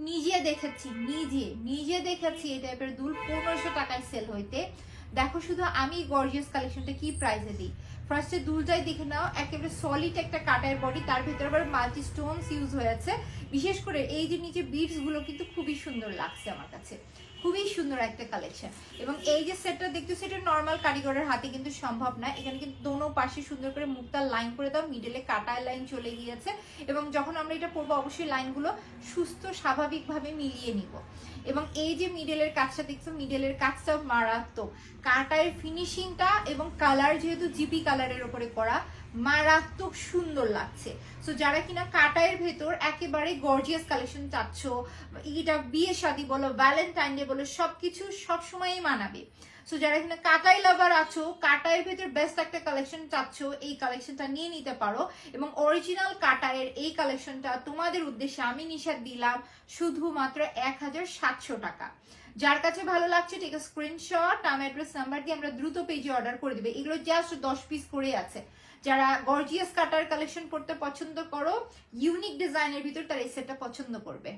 নিজে দেখেছি, নিজে দেখেছি এই টাইপের দুল 1500 টাকায় সেল হইতে। দেখো শুধু আমি গর্জিয়াস কালেকশনটা কি প্রাইসে দিই। ফার্স্টে দুলটাই দেখে নাও, একেবারে সলিড একটা কাটার বডি, তার ভিতরে আবার মাল্টি স্টোনস ইউজ হয়েছে। বিশেষ করে এই যে নিচে বিটস গুলো কিন্তু খুবই সুন্দর লাগছে আমার কাছে, খুবই সুন্দর একটা কালেকশন। এবং এই যে সেটটা দেখতেছো, এটা নর্মাল কারিগরের হাতে কিন্তু সম্ভব না। এখানে কিন্তু দোনো পাশে সুন্দর করে মুক্তার লাইন করে দাও, মিডলে কাটার লাইন চলে গিয়েছে। এবং যখন আমরা এটা পরবো অবশ্যই লাইনগুলো সুস্থ স্বাভাবিকভাবে মিলিয়ে নিব। এবং এই যে মিডলের কাজটা দেখছো, মিডলের কাজটা মারাত্মক, কাটার ফিনিশিংটা এবং কালার যেহেতু জিপি কালারের উপরে করা, মারাত্মক সুন্দর লাগছে। সো যারা কিনা কাটায়ের ভেতর একেবারে গর্জিয়াস কালেকশন চাচ্ছ, এটা বিয়ে শাদী বলো, ভ্যালেন্টাইন ডে বলো, সবকিছু সবসময়ই মানাবে। সো যারা কিনা কাটাই লাভার আছো, কাটায়ের ভেতর বেস্ট একটা কালেকশন চাচ্ছ, এই কালেকশনটা নিয়ে নিতে পারো। এবং অরিজিনাল কাটায়ের এই কালেকশনটা তোমাদের উদ্দেশ্যে আমি নিষেধ দিলাম শুধুমাত্র 1700 টাকা। যার কাছে ভালো লাগছে ঠিক স্ক্রিনশট, নাম অ্যাড্রেস নাম্বার দিয়ে আমরা দ্রুত পেজে অর্ডার করে দিবে। এগুলো জাস্ট 10 পিস করে আছে। যারা গর্জিয়াস কাটার কালেকশন করতে পছন্দ করো, ইউনিক ডিজাইনের ভিতর, তারা এই সেটটা পছন্দ করবে।